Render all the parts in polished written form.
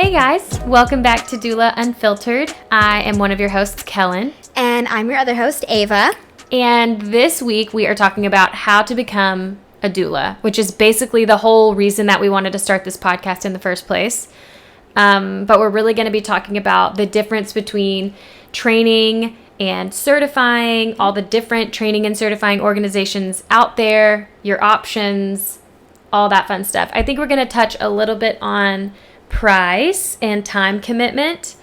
Hey guys, welcome back to Doula Unfiltered. I am one of your hosts, Kellen. And I'm your other host, Ava. And this week we are talking about how to become a doula, which is basically the whole reason that we wanted to start this podcast in the first place. But we're really going to be talking about the difference between training and certifying, all the different training and certifying organizations out there, your options, all that fun stuff. I think we're going to touch a little bit on price and time commitment,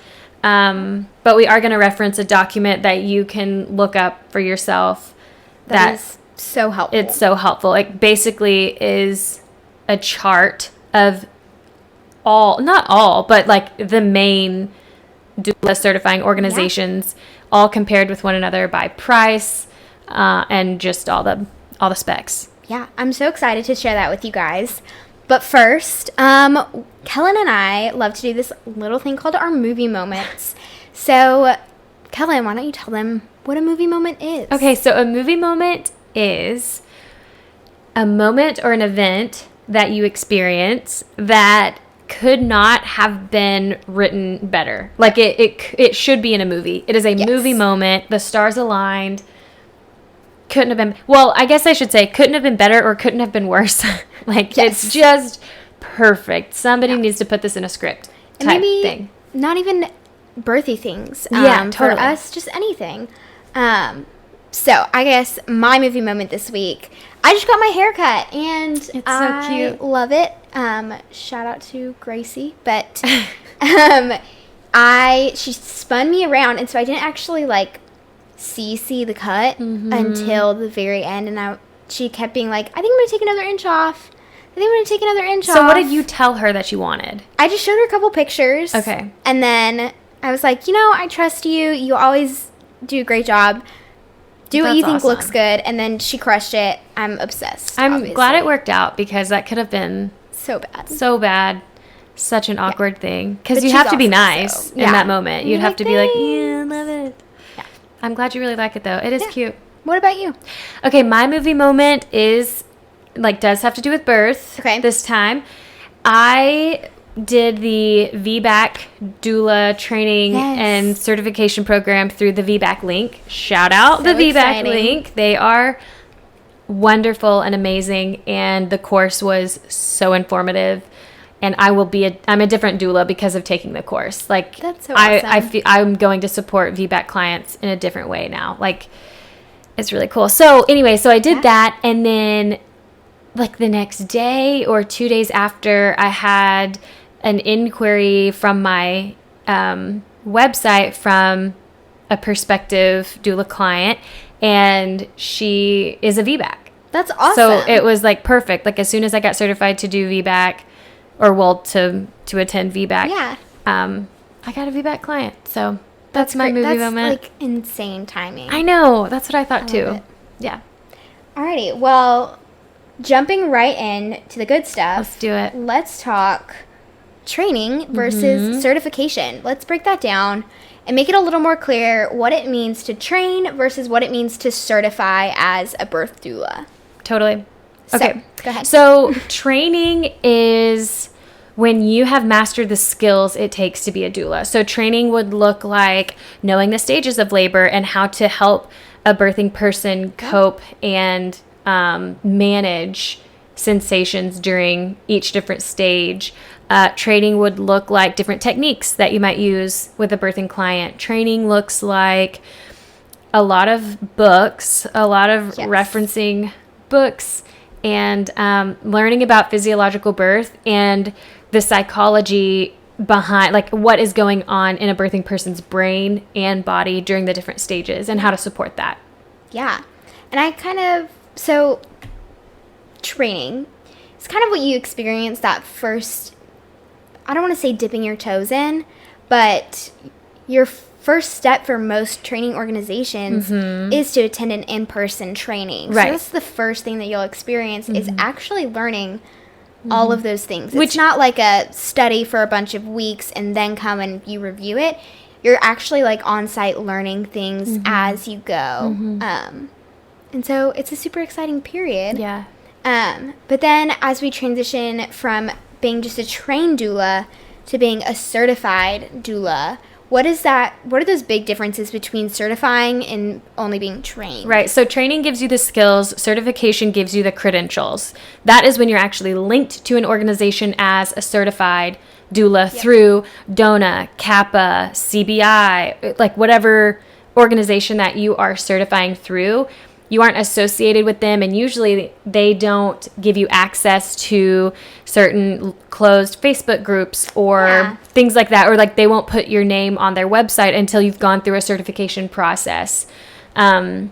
but we are going to reference a document that you can look up for yourself. That is so helpful. It's so helpful. It basically is a chart of not all, but like the main doula certifying organizations, all compared with one another by price, and just all the specs. Yeah, I'm so excited to share that with you guys. But first, Kellen and I love to do this little thing called our movie moments. So, Kellen, why don't you tell them what a movie moment is? Okay, so a movie moment is a moment or an event that you experience that could not have been written better. Like it should be in a movie. It is a movie moment. The stars aligned. Couldn't have been, well, I guess I should say couldn't have been better or couldn't have been worse. It's just perfect. Somebody needs to put this in a script type thing. Not even birthy things. Totally. For us, just anything. So I guess my movie moment this week, I just got my hair cut and it's I so cute. Love it. Shout out to Gracie, but she spun me around, and so I didn't actually see the cut until the very end, and she kept being like, I think I'm going to take another inch off. So what did you tell her that you wanted? I just showed her a couple pictures. Okay. And then I was like, I trust you. You always do a great job. Do what you think looks good. And then she crushed it. I'm obsessed. I'm glad it worked out, because that could have been so bad. Such an awkward thing. Because you have to be nice in that moment. You'd have to be like, yeah, love it. Yeah. I'm glad you really like it, though. It is cute. What about you? Okay, my movie moment is, does have to do with birth. Okay. This time. I did the VBAC doula training and certification program through the VBAC link. Shout out the VBAC link. They are wonderful and amazing, and the course was so informative. And I'm a different doula because of taking the course. That's so awesome. I'm going to support VBAC clients in a different way now. It's really cool. So anyway, I did that, and then the next day or 2 days after, I had an inquiry from my website from a prospective doula client, and she is a VBAC. That's awesome. So it was perfect. As soon as I got certified to do VBAC, to attend VBAC, I got a VBAC client. So that's my movie moment. That's insane timing. I know. That's what I thought too. Yeah. Alrighty. Well, jumping right in to the good stuff. Let's do it. Let's talk training versus certification. Let's break that down and make it a little more clear what it means to train versus what it means to certify as a birth doula. Totally. Okay. So, go ahead. So training is when you have mastered the skills it takes to be a doula. So training would look like knowing the stages of labor and how to help a birthing person cope and manage sensations during each different stage. Training would look like different techniques that you might use with a birthing client. Training looks like a lot of books, a lot of referencing books, and learning about physiological birth and the psychology behind what is going on in a birthing person's brain and body during the different stages and how to support that. Yeah. And so training is kind of what you experience that first, I don't want to say dipping your toes in, but your first step for most training organizations is to attend an in-person training. Right. So that's the first thing that you'll experience is actually learning all of those things. It's not like a study for a bunch of weeks and then come and you review it. You're actually on-site learning things as you go. And so it's a super exciting period. Yeah. But then as we transition from being just a trained doula to being a certified doula. What are those big differences between certifying and only being trained? Right. So training gives you the skills, certification gives you the credentials. That is when you're actually linked to an organization as a certified doula through DONA, CAPA, CBI, like whatever organization that you are certifying through. You aren't associated with them, and usually they don't give you access to certain closed Facebook groups or things like that, or like they won't put your name on their website until you've gone through a certification process. Does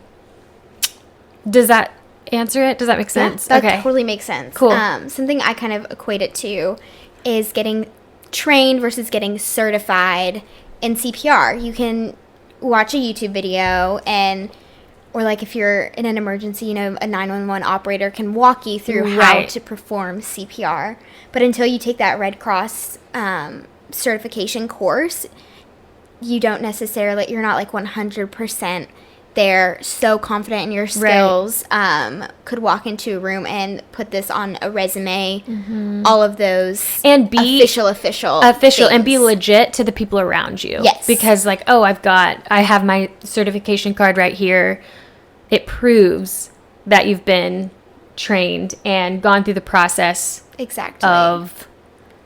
that answer it? Does that make sense? Yeah, that totally makes sense. Cool. Something I kind of equate it to is getting trained versus getting certified in CPR. You can watch a YouTube video or like if you're in an emergency, a 911 operator can walk you through how to perform CPR. But until you take that Red Cross certification course, you're not like 100% there, so confident in your skills, could walk into a room and put this on a resume, all of those, and be official things. And be legit to the people around you. Yes. Because like, I have my certification card right here. It proves that you've been trained and gone through the process of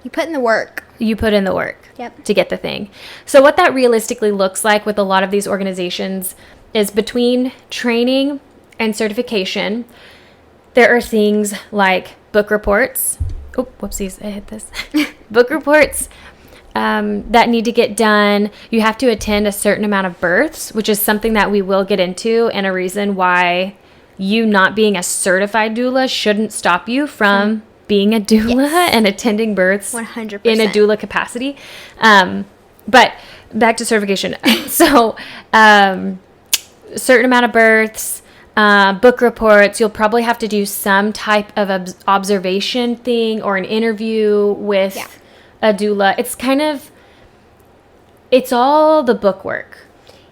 you put in the work. To get the thing. So what that realistically looks like with a lot of these organizations is between training and certification, there are things like book reports. Oh, whoopsies, I hit this. Book reports that need to get done. You have to attend a certain amount of births, which is something that we will get into, and a reason why you not being a certified doula shouldn't stop you from being a doula and attending births 100% in a doula capacity. But back to certification. So certain amount of births, book reports, you'll probably have to do some type of observation thing or an interview with a doula. It's all the book work.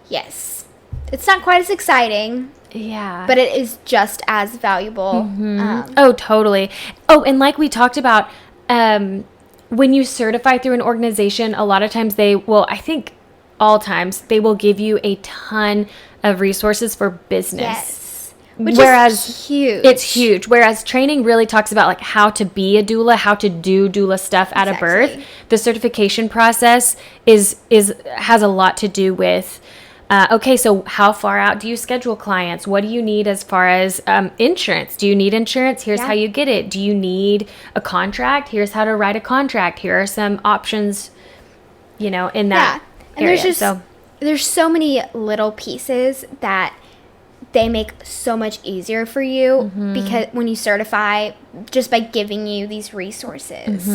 Yes. It's not quite as exciting. Yeah. But it is just as valuable. Oh, totally. Oh, and like we talked about, when you certify through an organization, a lot of times I think all times, they will give you a ton of resources for business. Yes. Which is huge. It's huge. Whereas training really talks about like how to be a doula, how to do doula stuff at a birth. The certification process has a lot to do with, so how far out do you schedule clients? What do you need as far as insurance? Do you need insurance? Here's how you get it. Do you need a contract? Here's how to write a contract. Here are some options, in that and area. There's so many little pieces that they make so much easier for you because when you certify, just by giving you these resources,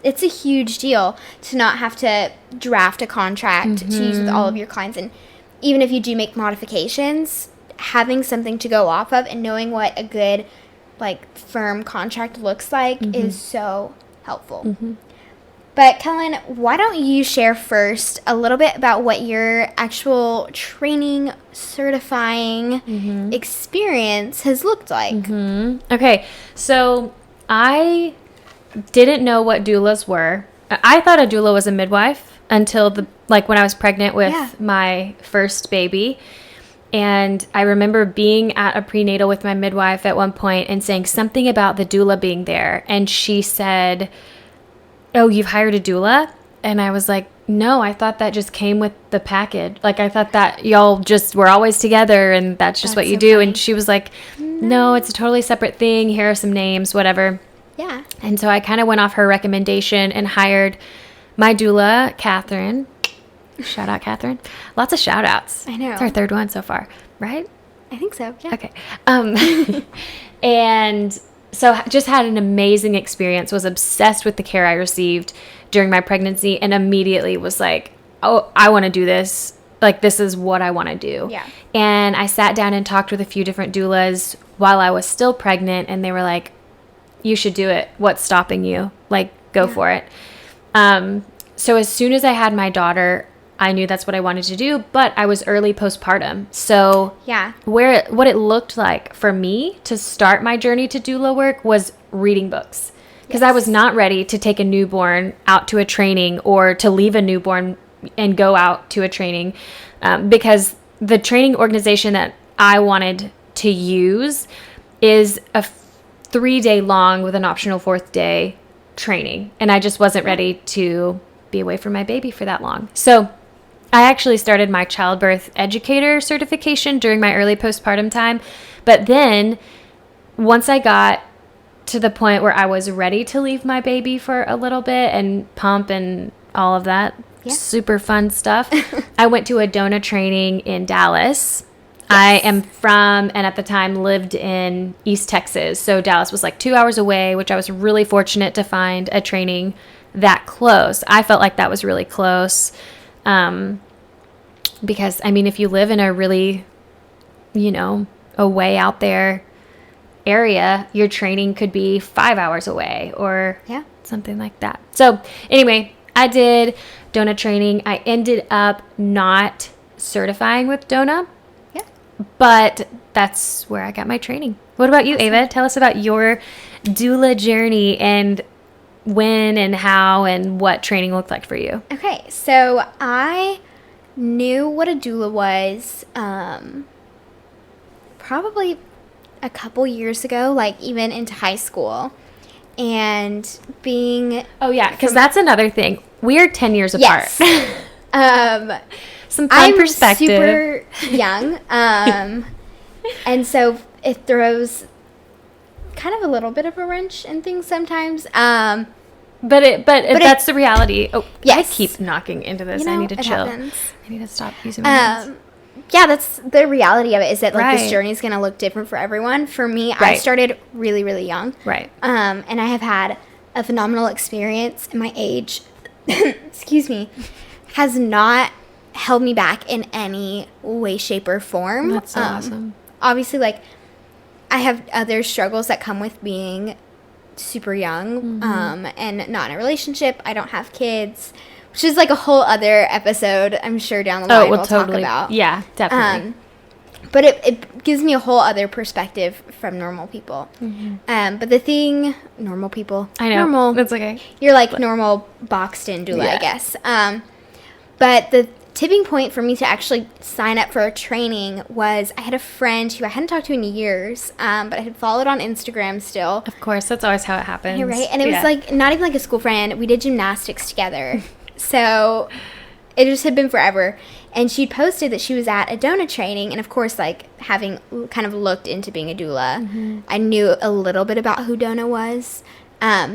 it's a huge deal to not have to draft a contract to use with all of your clients. And even if you do make modifications, having something to go off of and knowing what a good, firm contract looks like is so helpful. But Kellen, why don't you share first a little bit about what your actual training, certifying experience has looked like? Okay, so I didn't know what doulas were. I thought a doula was a midwife until when I was pregnant with my first baby. And I remember being at a prenatal with my midwife at one point and saying something about the doula being there. And she said, "Oh, you've hired a doula?" And I was like, "No, I thought that just came with the package. Like, I thought that y'all just were always together and that's just what you do." Funny. And she was like, "No, it's a totally separate thing. Here are some names, whatever." Yeah. And so I kind of went off her recommendation and hired my doula, Catherine. Shout out, Catherine. Lots of shout outs. I know. It's our third one so far, right? I think so, yeah. Okay. And so just had an amazing experience, was obsessed with the care I received during my pregnancy, and immediately was like, "Oh, I want to do this. Like, this is what I want to do." Yeah. And I sat down and talked with a few different doulas while I was still pregnant, and they were like, "You should do it. What's stopping you? Like, go for it." So as soon as I had my daughter, I knew that's what I wanted to do, but I was early postpartum. So what it looked like for me to start my journey to doula work was reading books. because I was not ready to take a newborn out to a training or to leave a newborn and go out to a training, because the training organization that I wanted to use is a 3-day long with an optional 4th day training. And I just wasn't ready to be away from my baby for that long. So I actually started my childbirth educator certification during my early postpartum time. But then once I got to the point where I was ready to leave my baby for a little bit and pump and all of that super fun stuff, I went to a Doula training in Dallas. I am from, and at the time lived in East Texas. So Dallas was like 2 hours away, which I was really fortunate to find a training that close. I felt like that was really close. Because, I mean, if you live in a really, a way out there area, your training could be 5 hours away or something like that. So anyway, I did Doula training. I ended up not certifying with Doula. But that's where I got my training. What about you, Ava? Tell us about your doula journey and when and how and what training looked like for you. Okay, so I knew what a doula was probably a couple years ago, like even into high school. And being... Oh, yeah, because that's another thing. We are 10 years apart. Yes. Some fun perspective. I'm super young, and so it throws kind of a little bit of a wrench in things sometimes. But that's the reality. Oh, yes. I keep knocking into this. I need to chill. Happens. I need to stop using my hands. Yeah, that's the reality of it, is that like this journey is going to look different for everyone. For me, I started really, really young. Right. And I have had a phenomenal experience, and my age, excuse me, has not held me back in any way, shape, or form. That's so awesome. Obviously, like, I have other struggles that come with being super young, and not in a relationship. I don't have kids, which is like a whole other episode, I'm sure, down the line we'll totally talk about. Yeah, definitely. But it gives me a whole other perspective from normal people. But the thing, normal people. I know. Normal. That's okay. You're like normal boxed in doula, I guess. But the tipping point for me to actually sign up for a training was I had a friend who I hadn't talked to in years, but I had followed on Instagram still. Of course, that's always how it happens. You're right. And it was like not even like a school friend. We did gymnastics together. So it just had been forever. And she'd posted that she was at a Doula training. And of course, like having kind of looked into being a doula, I knew a little bit about who Doula was.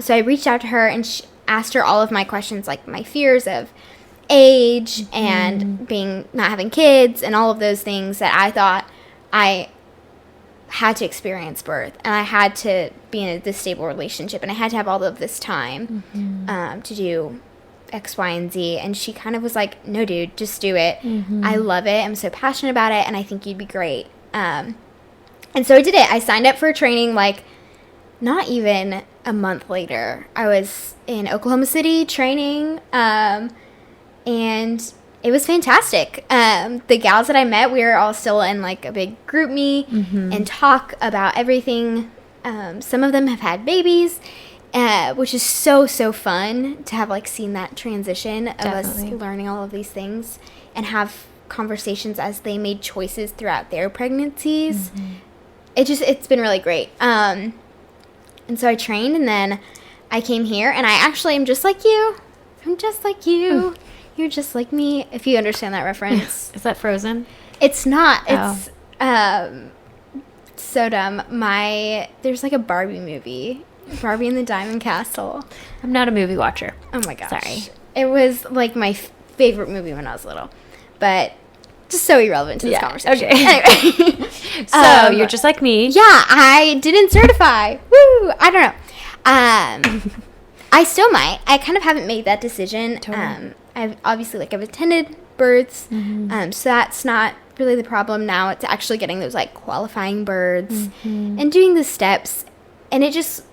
So I reached out to her and asked her all of my questions, like my fears of age and not having kids and all of those things that I thought I had to experience birth, and I had to be in this stable relationship, and I had to have all of this time to do X, Y, and Z. And she kind of was like, no, dude, just do it. I love it. I'm so passionate about it, and I think you'd be great. And so I did it. I signed up for a training, like, not even a month later. I was in Oklahoma City training, and it was fantastic. The gals that I met, we were all still in like a big group me and talk about everything. Some of them have had babies, which is so fun to have like seen that transition of us learning all of these things and have conversations as they made choices throughout their pregnancies. It's been really great. And so I trained, and then I came here, and I actually am just like you. I'm just like you. You're just like me, if you understand that reference. Is that Frozen? It's not. It's so dumb. There's like a Barbie movie. Barbie and the Diamond Castle. I'm not a movie watcher. Oh my gosh. Sorry. It was like my favorite movie when I was little. But just so irrelevant to this conversation. Okay. Anyway. So you're just like me. Yeah, I didn't certify. Woo! I don't know. I still might. I kind of haven't made that decision. Totally. I've attended births, so that's not really the problem now. It's actually getting those like qualifying births and doing the steps, and it just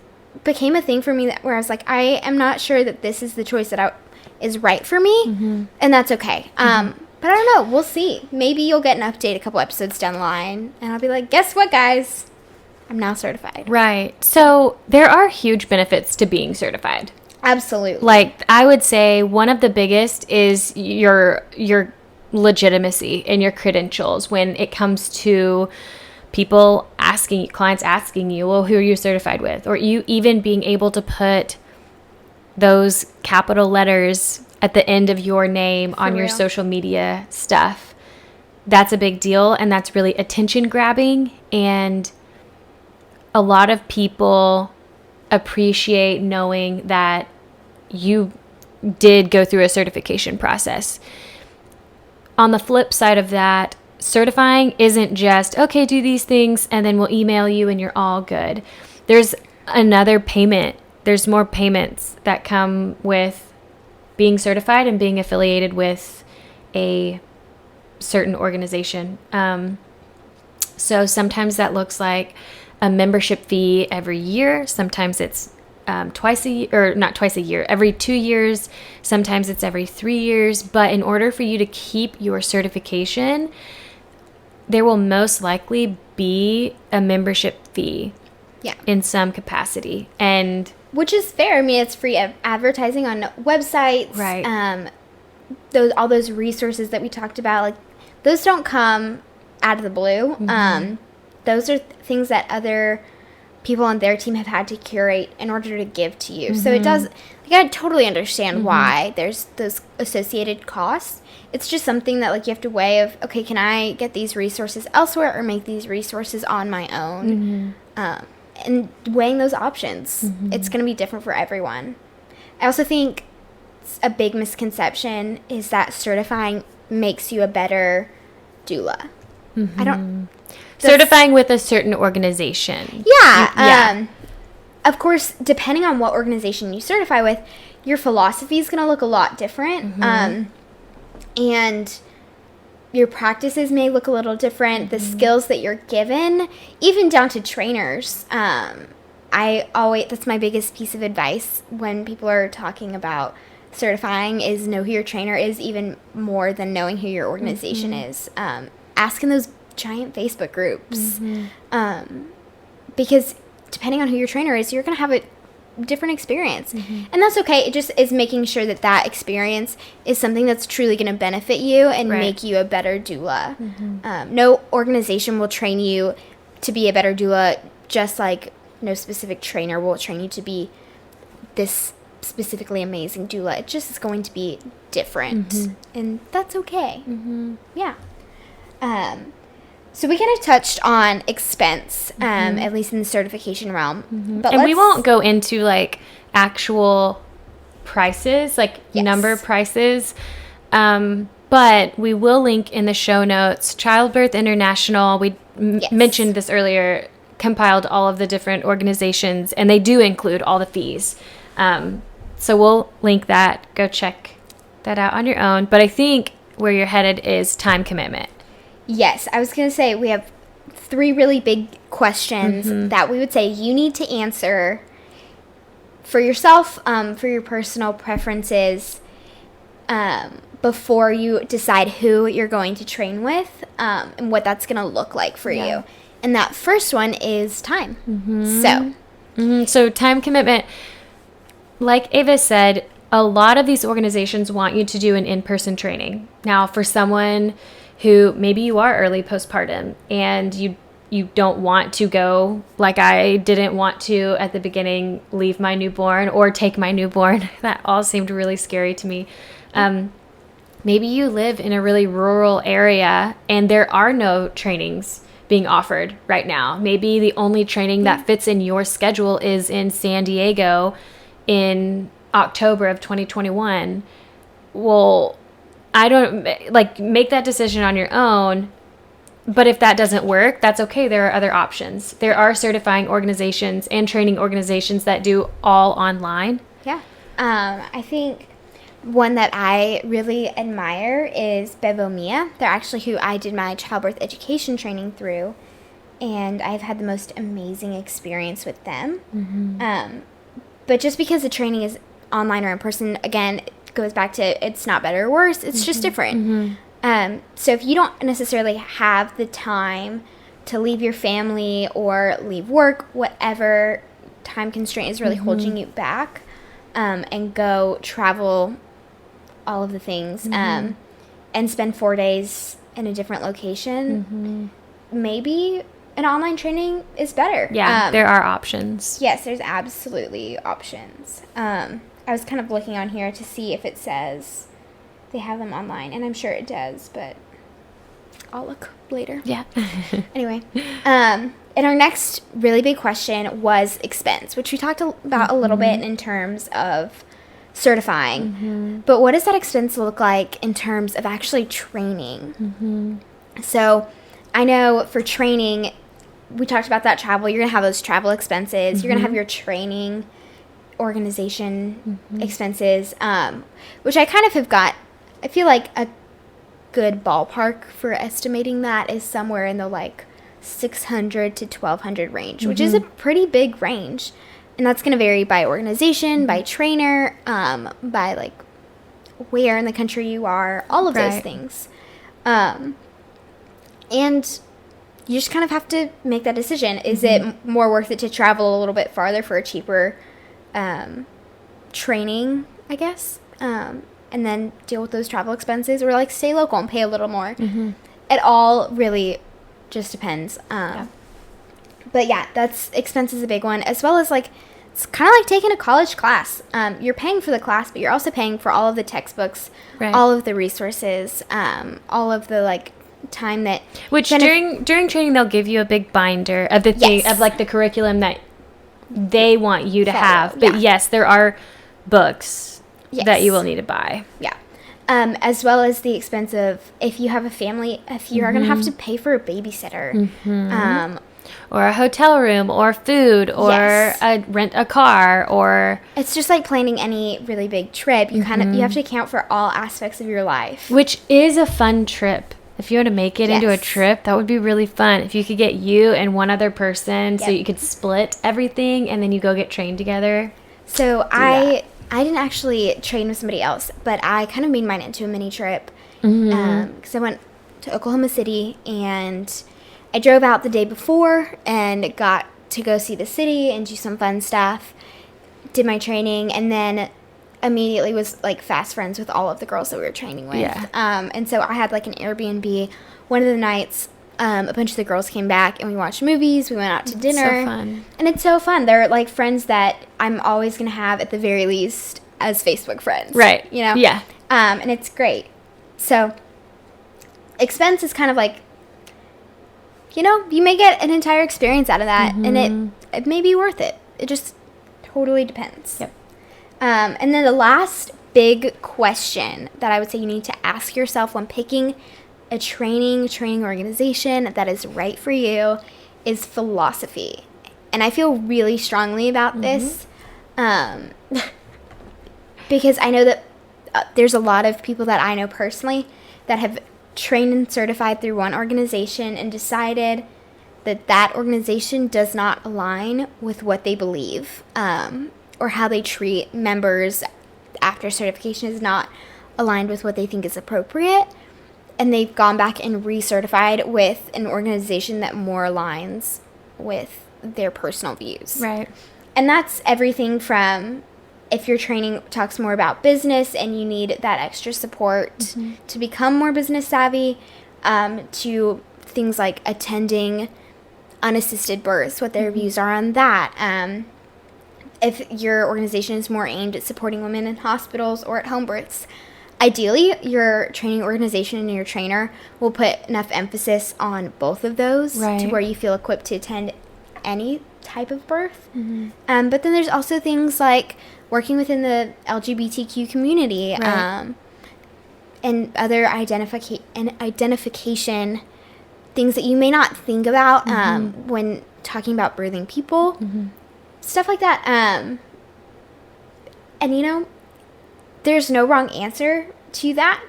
became a thing for me where I was like, I am not sure that this is the choice that is right for me, and that's okay. But I don't know. We'll see. Maybe you'll get an update a couple episodes down the line, and I'll be like, guess what, guys? I'm now certified. Right. So there are huge benefits to being certified. Absolutely. Like, I would say one of the biggest is your legitimacy and your credentials when it comes to clients asking you, well, who are you certified with? Or you even being able to put those capital letters at the end of your name on your social media stuff. That's a big deal, and that's really attention grabbing, and a lot of people appreciate knowing that you did go through a certification process. On the flip side of that, certifying isn't just, okay, do these things and then we'll email you and you're all good. There's another payment. There's more payments that come with being certified and being affiliated with a certain organization. So sometimes that looks like a membership fee every year. Sometimes it's every 2 years. Sometimes it's every 3 years. But in order for you to keep your certification, there will most likely be a membership fee. Yeah. In some capacity. And which is fair. I mean, it's free advertising on websites. Right. All those resources that we talked about, like, those don't come out of the blue. Mm-hmm. Those are things that other people on their team have had to curate in order to give to you. Mm-hmm. So it does, like, I totally understand why there's those associated costs. It's just something that, like, you have to weigh of, okay, can I get these resources elsewhere or make these resources on my own? And weighing those options. It's going to be different for everyone. I also think a big misconception is that certifying makes you a better doula. Certifying with a certain organization. Yeah. Of course, depending on what organization you certify with, your philosophy is going to look a lot different. And your practices may look a little different. The skills that you're given, even down to trainers. That's my biggest piece of advice when people are talking about certifying is know who your trainer is, even more than knowing who your organization is. Ask in those giant Facebook groups. Because depending on who your trainer is, you're going to have a different experience. And that's okay. It just is making sure that experience is something that's truly going to benefit you and make you a better doula. No organization will train you to be a better doula, just like no specific trainer will train you to be this specifically amazing doula. It just is going to be different. And that's okay. Yeah. So we kind of touched on expense, at least in the certification realm. But we won't go into, like, actual prices, like number prices. But we will link in the show notes. Childbirth International, we mentioned this earlier, compiled all of the different organizations, and they do include all the fees. So we'll link that. Go check that out on your own. But I think where you're headed is time commitment. Yes, I was going to say we have 3 really big questions that we would say you need to answer for yourself, for your personal preferences, before you decide who you're going to train with, and what that's going to look like for you. And that first one is time. So time commitment, like Ava said, a lot of these organizations want you to do an in-person training. Now, for someone who maybe you are early postpartum and you don't want to go, like I didn't want to at the beginning, leave my newborn or take my newborn. That all seemed really scary to me. Maybe you live in a really rural area and there are no trainings being offered right now. Maybe the only training that fits in your schedule is in San Diego in October of 2021. Well, I don't, like, make that decision on your own. But if that doesn't work, that's okay. There are other options. There are certifying organizations and training organizations that do all online. Yeah. I think one that I really admire is Bevomia. They're actually who I did my childbirth education training through. And I've had the most amazing experience with them. But just because the training is online or in person, again, goes back to it's not better or worse, it's just different. So if you don't necessarily have the time to leave your family or leave work, whatever time constraint is really holding you back, and go travel all of the things, and spend 4 days in a different location, maybe an online training is better. Yeah, there are options. Yes, there's absolutely options. I was kind of looking on here to see if it says they have them online, and I'm sure it does, but I'll look later. Yeah. Anyway, and our next really big question was expense, which we talked about a little bit in terms of certifying. But what does that expense look like in terms of actually training? So I know for training, we talked about that travel. You're going to have those travel expenses. You're going to have your training organization expenses, which I kind of have got, I feel like a good ballpark for estimating that is somewhere in the like 600 to 1200 range, which is a pretty big range. And that's going to vary by organization, by trainer, by like where in the country you are, all of those things. And you just kind of have to make that decision. Is it more worth it to travel a little bit farther for a cheaper training, I guess, and then deal with those travel expenses, or like stay local and pay a little more? It all really just depends. But yeah, that's expense is a big one, as well as like it's kind of like taking a college class. You're paying for the class, but you're also paying for all of the textbooks, all of the resources, all of the like time that during training they'll give you a big binder of the thing of like the curriculum that they want you to have. But yes, there are books that you will need to buy. As well as the expense of if you have a family, if you are going to have to pay for a babysitter, or a hotel room, or food, or rent a car, or it's just like planning any really big trip. You kind of you have to account for all aspects of your life, which is a fun trip. If you want to make it into a trip, that would be really fun. If you could get you and one other person, so you could split everything, and then you go get trained together. So I didn't actually train with somebody else, but I kind of made mine into a mini trip, because I went to Oklahoma City, and I drove out the day before and got to go see the city and do some fun stuff, did my training, and then immediately was like fast friends with all of the girls that we were training with. And so I had like an Airbnb. One of the nights, a bunch of the girls came back and we watched movies. We went out to dinner. So fun. And it's so fun. They're like friends that I'm always going to have at the very least as Facebook friends. Right. You know? Yeah. And it's great. So expense is kind of like, you know, you may get an entire experience out of that, and it may be worth it. It just totally depends. Yep. And then the last big question that I would say you need to ask yourself when picking a training organization that is right for you is philosophy. And I feel really strongly about this, because I know that there's a lot of people that I know personally that have trained and certified through one organization and decided that organization does not align with what they believe, or how they treat members after certification is not aligned with what they think is appropriate. And they've gone back and recertified with an organization that more aligns with their personal views. Right. And that's everything from if your training talks more about business and you need that extra support to become more business savvy, to things like attending unassisted births, what their views are on that. If your organization is more aimed at supporting women in hospitals or at home births, ideally your training organization and your trainer will put enough emphasis on both of those to where you feel equipped to attend any type of birth. But then there's also things like working within the LGBTQ community, and other identification things that you may not think about when talking about birthing people. Stuff like that. And, you know, there's no wrong answer to that.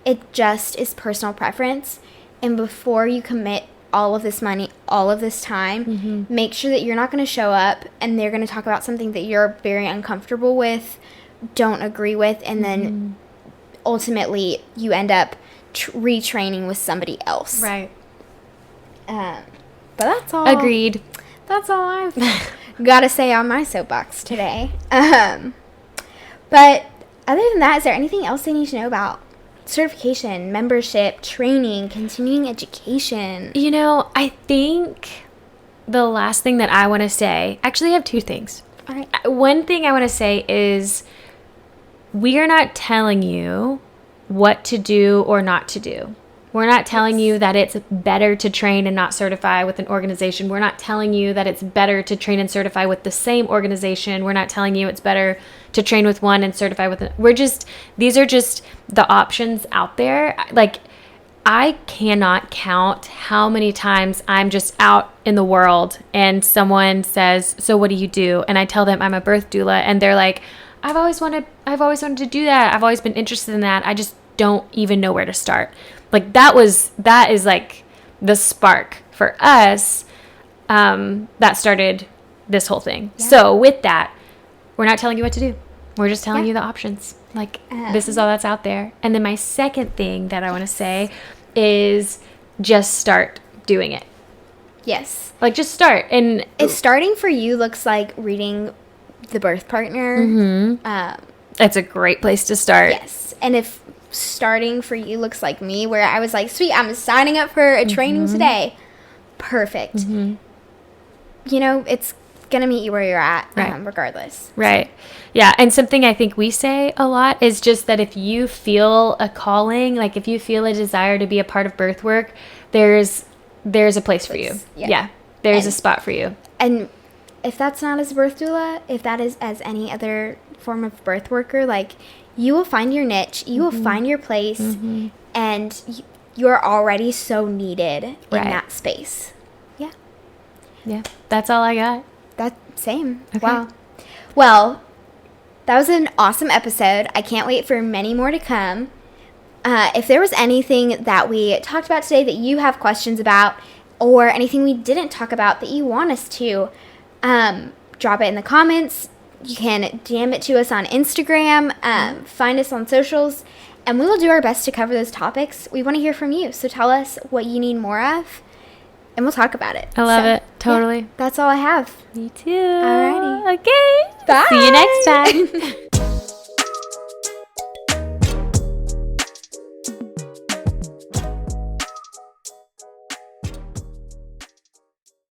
It just is personal preference. And before you commit all of this money, all of this time, make sure that you're not going to show up and they're going to talk about something that you're very uncomfortable with, don't agree with, and then ultimately you end up retraining with somebody else. Right. But that's all. Agreed. That's all I've got to say on my soapbox today. But other than that, is there anything else they need to know about certification, membership, training, continuing education? You know, I think the last thing that I want to say, actually I have two things. All right. One thing I want to say is we are not telling you what to do or not to do. We're not telling you that it's better to train and not certify with an organization. We're not telling you that it's better to train and certify with the same organization. We're not telling you it's better to train with one and certify with these are just the options out there. Like, I cannot count how many times I'm just out in the world and someone says, so what do you do? And I tell them I'm a birth doula, and they're like, I've always wanted to do that. I've always been interested in that. I just don't even know where to start. Like, that is like the spark for us that started this whole thing. Yeah. So with that, we're not telling you what to do. We're just telling you the options. Like, this is all that's out there. And then my second thing that I want to say is just start doing it. Yes. Like, just start. And if starting for you looks like reading The Birth Partner, that's a great place to start. Yes. And if starting for you looks like me, where I was like, sweet, I'm signing up for a training today, perfect. You know, it's gonna meet you where you're at, regardless. Right. Yeah. And something I think we say a lot is just that if you feel a calling, like if you feel a desire to be a part of birth work, there's a place for you. Yeah. There's a spot for you. And if that's not as a birth doula, if that is as any other form of birth worker, like, you will find your niche, you will find your place, and you're already so needed in that space. Yeah. Yeah. That's all I got. Same. Okay. Wow. Well, that was an awesome episode. I can't wait for many more to come. If there was anything that we talked about today that you have questions about, or anything we didn't talk about that you want us to, drop it in the comments. You can DM it to us on Instagram, find us on socials, and we will do our best to cover those topics. We want to hear from you, so tell us what you need more of, and we'll talk about it. I love it. Totally. Yeah, that's all I have. Me too. Alrighty. Okay. Bye. See you next time.